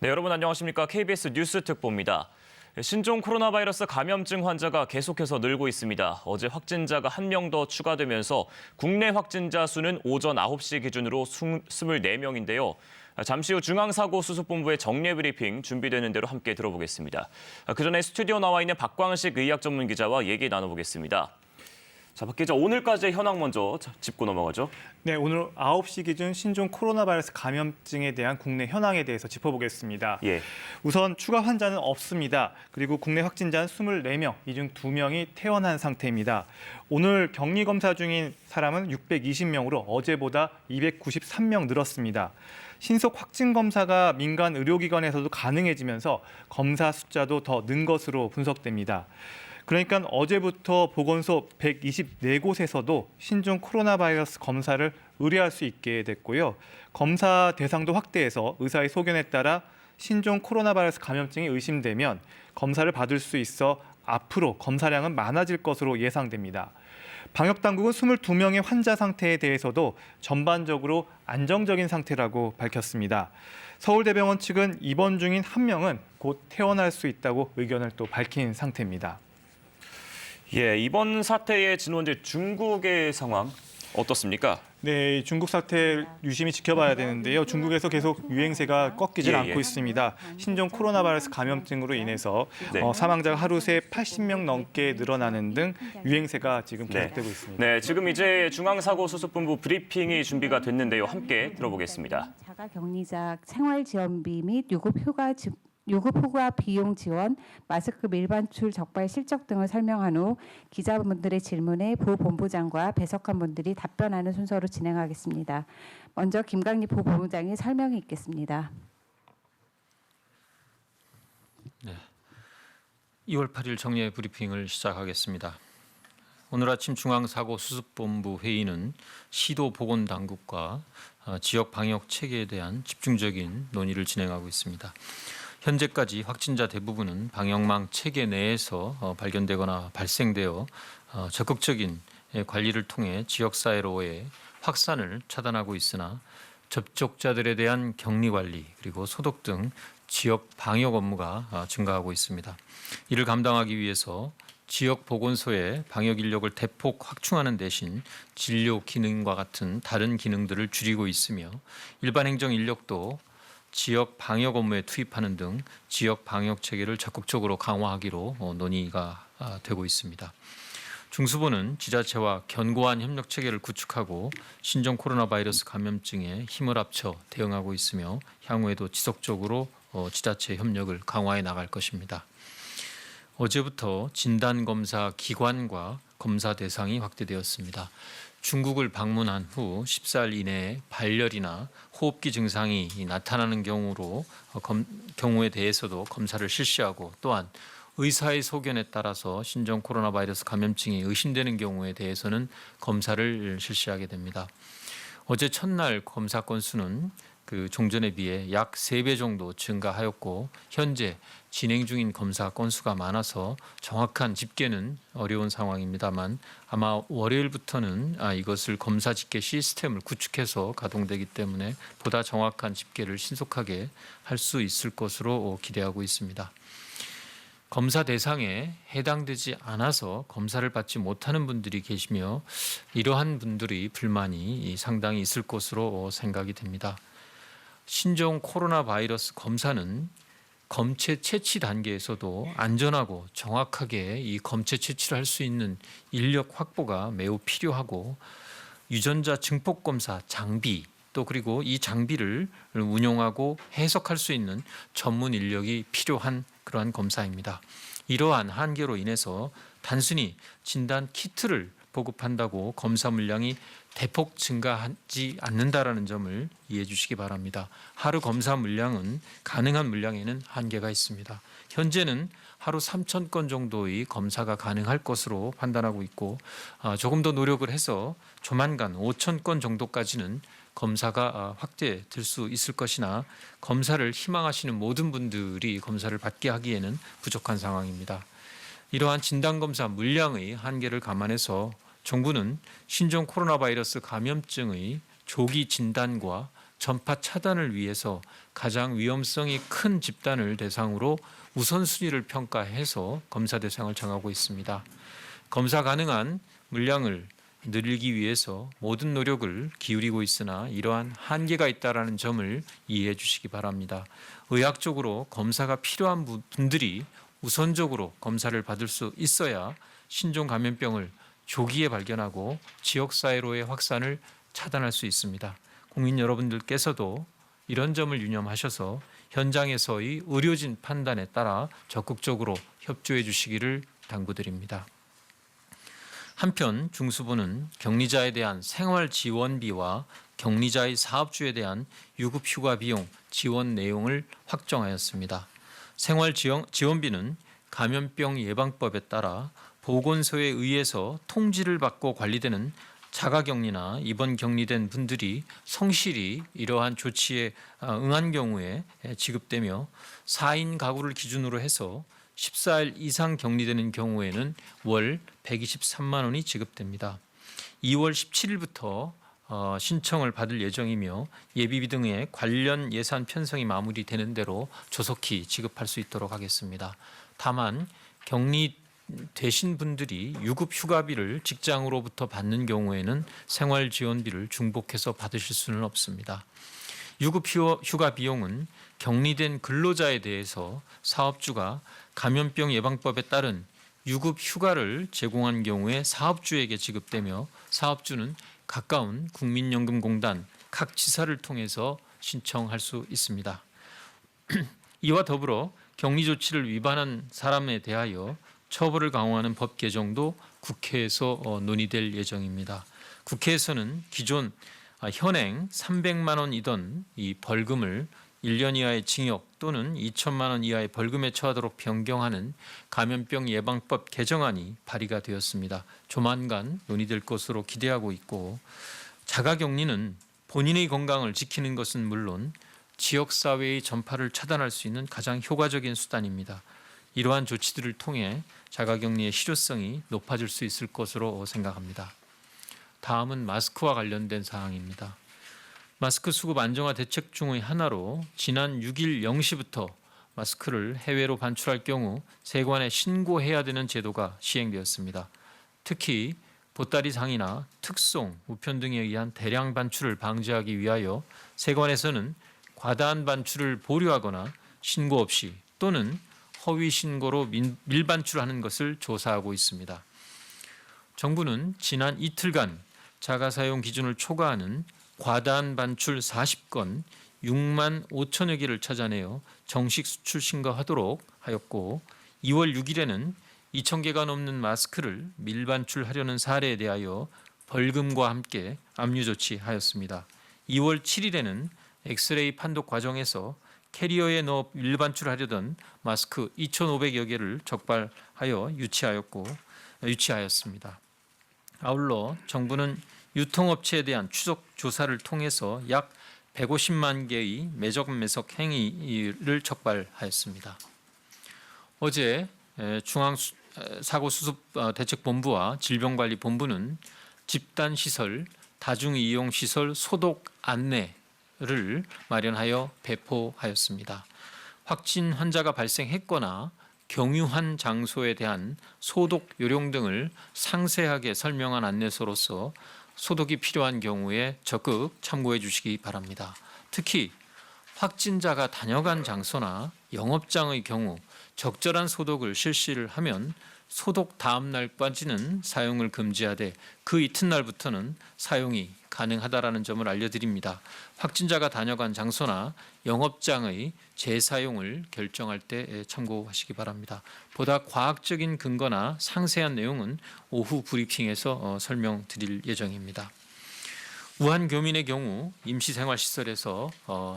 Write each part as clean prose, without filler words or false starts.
네, 여러분 안녕하십니까? KBS 뉴스 특보입니다. 신종 코로나 바이러스 감염증 환자가 계속해서 늘고 있습니다. 어제 확진자가 한 명 더 추가되면서 국내 확진자 수는 오전 9시 기준으로 24명인데요. 잠시 후 중앙사고수습본부의 정례 브리핑 준비되는 대로 함께 들어보겠습니다. 그전에 스튜디오 나와 있는 박광식 의학 전문 기자와 얘기 나눠보겠습니다. 자, 박 기자, 오늘까지의 현황 먼저 짚고 넘어가죠. 네, 오늘 9시 기준 신종 코로나 바이러스 감염증에 대한 국내 현황에 대해서 짚어보겠습니다. 예. 우선 추가 환자는 없습니다. 그리고 국내 확진자는 24명, 이 중 2명이 퇴원한 상태입니다. 오늘 격리 검사 중인 사람은 620명으로 어제보다 293명 늘었습니다. 신속 확진 검사가 민간 의료기관에서도 가능해지면서 검사 숫자도 더 는 것으로 분석됩니다. 그러니까 어제부터 보건소 124곳에서도 신종 코로나 바이러스 검사를 의뢰할 수 있게 됐고요. 검사 대상도 확대해서 의사의 소견에 따라 신종 코로나 바이러스 감염증이 의심되면 검사를 받을 수 있어 앞으로 검사량은 많아질 것으로 예상됩니다. 방역당국은 22명의 환자 상태에 대해서도 전반적으로 안정적인 상태라고 밝혔습니다. 서울대병원 측은 입원 중인 1명은 곧 퇴원할 수 있다고 의견을 또 밝힌 상태입니다. 예, 이번 사태의 진원지 중국의 상황 어떻습니까? 네, 중국 사태 유심히 지켜봐야 되는데요. 중국에서 계속 유행세가 꺾이질 예. 않고 있습니다. 신종 코로나 바이러스 감염증으로 인해서 네. 사망자가 하루 새 80명 넘게 늘어나는 등 유행세가 지금 계속되고 있습니다. 네, 지금 이제 중앙사고수습본부 브리핑이 준비가 됐는데요. 함께 들어보겠습니다. 자가격리자 생활지원비 및 유급휴가 비용 지원, 마스크 밀반출 적발 실적 등을 설명한 후 기자분들의 질문에 부본부장과 배석한 분들이 답변하는 순서로 진행하겠습니다. 먼저 김강립 부본부장의 설명이 있겠습니다. 네, 2월 8일 정례 브리핑을 시작하겠습니다. 오늘 아침 중앙사고수습본부 회의는 시도 보건당국과 지역 방역 체계에 대한 집중적인 논의를 진행하고 있습니다. 현재까지 확진자 대부분은 방역망 체계 내에서 발견되거나 발생되어 적극적인 관리를 통해 지역사회로의 확산을 차단하고 있으나 접촉자들에 대한 격리관리 그리고 소독 등 지역 방역 업무가 증가하고 있습니다. 이를 감당하기 위해서 지역 보건소의 방역 인력을 대폭 확충하는 대신 진료 기능과 같은 다른 기능들을 줄이고 있으며 일반 행정 인력도 지역 방역 업무에 투입하는 등 지역 방역 체계를 적극적으로 강화하기로 논의가 되고 있습니다. 중수부는 지자체와 견고한 협력 체계를 구축하고 신종 코로나 바이러스 감염증에 힘을 합쳐 대응하고 있으며 향후에도 지속적으로 지자체 협력을 강화해 나갈 것입니다. 어제부터 진단검사 기관과 검사 대상이 확대되었습니다. 중국을 방문한 후 14일 이내에 발열이나 호흡기 증상이 나타나는 경우에 대해서도 검사를 실시하고 또한 의사의 소견에 따라서 신종 코로나 바이러스 감염증이 의심되는 경우에 대해서는 검사를 실시하게 됩니다. 어제 첫날 검사 건수는 종전에 비해 약 3배 정도 증가하였고 현재 진행 중인 검사 건수가 많아서 정확한 집계는 어려운 상황입니다만 아마 월요일부터는 이것을 검사 집계 시스템을 구축해서 가동되기 때문에 보다 정확한 집계를 신속하게 할 수 있을 것으로 기대하고 있습니다. 검사 대상에 해당되지 않아서 검사를 받지 못하는 분들이 계시며 이러한 분들의 불만이 상당히 있을 것으로 생각이 됩니다. 신종 코로나 바이러스 검사는 검체 채취 단계에서도 안전하고 정확하게 이 검체 채취를 할 수 있는 인력 확보가 매우 필요하고 유전자 증폭 검사 장비 또 그리고 이 장비를 운용하고 해석할 수 있는 전문 인력이 필요한 그러한 검사입니다. 이러한 한계로 인해서 단순히 진단 키트를 보급한다고 검사 물량이 대폭 증가하지 않는다라는 점을 이해해 주시기 바랍니다. 하루 검사 물량은 가능한 물량에는 한계가 있습니다. 현재는 하루 3,000건 정도의 검사가 가능할 것으로 판단하고 있고 조금 더 노력을 해서 조만간 5,000건 정도까지는 검사가 확대될 수 있을 것이나 검사를 희망하시는 모든 분들이 검사를 받게 하기에는 부족한 상황입니다. 이러한 진단검사 물량의 한계를 감안해서 정부는 신종 코로나 바이러스 감염증의 조기 진단과 전파 차단을 위해서 가장 위험성이 큰 집단을 대상으로 우선순위를 평가해서 검사 대상을 정하고 있습니다. 검사 가능한 물량을 늘리기 위해서 모든 노력을 기울이고 있으나 이러한 한계가 있다는 점을 이해해 주시기 바랍니다. 의학적으로 검사가 필요한 분들이 우선적으로 검사를 받을 수 있어야 신종 감염병을 조기에 발견하고 지역사회로의 확산을 차단할 수 있습니다. 국민 여러분들께서도 이런 점을 유념하셔서 현장에서의 의료진 판단에 따라 적극적으로 협조해 주시기를 당부드립니다. 한편 중수부는 격리자에 대한 생활 지원비와 격리자의 사업주에 대한 유급 휴가 비용 지원 내용을 확정하였습니다. 생활 지원비는 감염병 예방법에 따라 보건소에 의해서 통지를 받고 관리되는 자가격리나 입원 격리된 분들이 성실히 이러한 조치에 응한 경우에 지급되며 4인 가구를 기준으로 해서 14일 이상 격리되는 경우에는 월 123만 원이 지급됩니다. 2월 17일부터 신청을 받을 예정이며 예비비 등의 관련 예산 편성이 마무리되는 대로 조속히 지급할 수 있도록 하겠습니다. 다만 격리되신 분들이 유급 휴가비를 직장으로부터 받는 경우에는 생활지원비를 중복해서 받으실 수는 없습니다. 유급 휴가 비용은 격리된 근로자에 대해서 사업주가 감염병 예방법에 따른 유급 휴가를 제공한 경우에 사업주에게 지급되며 사업주는 가까운 국민연금공단 각 지사를 통해서 신청할 수 있습니다. 이와 더불어 격리 조치를 위반한 사람에 대하여 처벌을 강화하는 법 개정도 국회에서 논의될 예정입니다. 국회에서는 기존 현행 300만 원이던 이 벌금을 1년 이하의 징역 또는 2천만 원 이하의 벌금에 처하도록 변경하는 감염병 예방법 개정안이 발의가 되었습니다. 조만간 논의될 것으로 기대하고 있고 자가격리는 본인의 건강을 지키는 것은 물론 지역사회의 전파를 차단할 수 있는 가장 효과적인 수단입니다. 이러한 조치들을 통해 자가격리의 실효성이 높아질 수 있을 것으로 생각합니다. 다음은 마스크와 관련된 사항입니다. 마스크 수급 안정화 대책 중의 하나로 지난 6일 0시부터 마스크를 해외로 반출할 경우 세관에 신고해야 되는 제도가 시행되었습니다. 특히 보따리상이나 특송, 우편 등에 의한 대량 반출을 방지하기 위하여 세관에서는 과다한 반출을 보류하거나 신고 없이 또는 허위 신고로 밀반출하는 것을 조사하고 있습니다. 정부는 지난 이틀간 자가사용 기준을 초과하는 과다한 반출 40건 6만 5천여 개를 찾아내어 정식 수출 신고하도록 하였고 2월 6일에는 2천 개가 넘는 마스크를 밀반출하려는 사례에 대하여 벌금과 함께 압류 조치하였습니다. 2월 7일에는 엑스레이 판독 과정에서 캐리어에 넣어 밀반출하려던 마스크 2,500여 개를 적발하여 유치하였습니다. 아울러 정부는 유통업체에 대한 추적 조사를 통해서 약 150만 개의 매적 행위를 적발하였습니다. 어제 중앙사고수습대책본부와 질병관리본부는 집단시설, 다중이용시설 소독 안내를 마련하여 배포하였습니다. 확진 환자가 발생했거나 경유한 장소에 대한 소독 요령 등을 상세하게 설명한 안내서로서 소독이 필요한 경우에 적극 참고해 주시기 바랍니다. 특히 확진자가 다녀간 장소나 영업장의 경우 적절한 소독을 실시를 하면 소독 다음 날까지는 사용을 금지하되 그 이튿날부터는 사용이 가능하다라는 점을 알려드립니다. 확진자가 다녀간 장소나 영업장의 재사용을 결정할 때 참고하시기 바랍니다. 보다 과학적인 근거나 상세한 내용은 오후 브리핑에서 설명드릴 예정입니다. 우한 교민의 경우 임시생활시설에서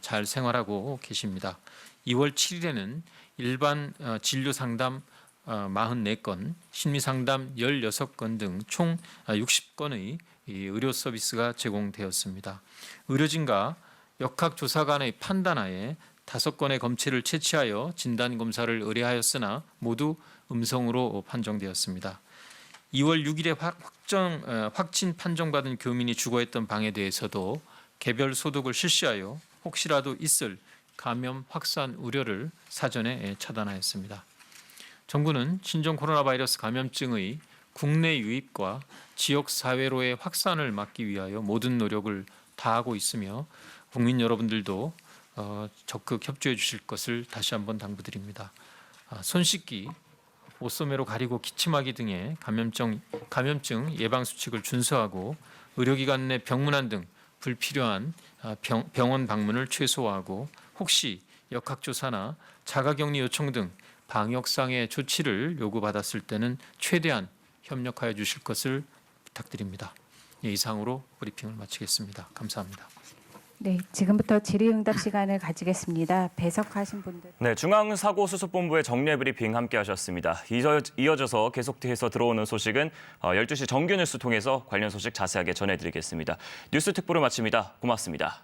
잘 생활하고 계십니다. 2월 7일에는 일반 진료상담 44건, 심리상담 16건 등 총 60건의 의료 서비스가 제공되었습니다. 의료진과 역학조사관의 판단하에 5건의 검체를 채취하여 진단검사를 의뢰하였으나 모두 음성으로 판정되었습니다. 2월 6일에 확진 판정받은 교민이 주거했던 방에 대해서도 개별 소독을 실시하여 혹시라도 있을 감염 확산 우려를 사전에 차단하였습니다. 정부는 신종 코로나 바이러스 감염증의 국내 유입과 지역 사회로의 확산을 막기 위하여 모든 노력을 다하고 있으며 국민 여러분들도 적극 협조해 주실 것을 다시 한번 당부드립니다. 손 씻기, 옷소매로 가리고 기침하기 등의 감염증 예방 수칙을 준수하고 의료기관 내 병문안 등 불필요한 병원 방문을 최소화하고 혹시 역학조사나 자가격리 요청 등 방역상의 조치를 요구받았을 때는 최대한 협력하여 주실 것을 부탁드립니다. 이상으로 브리핑을 마치겠습니다. 감사합니다. 네, 지금부터 질의응답 시간을 가지겠습니다. 배석하신 분들. 네, 중앙사고수습본부의 정례 브리핑 함께 하셨습니다. 이어져서 계속해서 들어오는 소식은 12시 정규 뉴스 통해서 관련 소식 자세하게 전해드리겠습니다. 뉴스 특보를 마칩니다. 고맙습니다.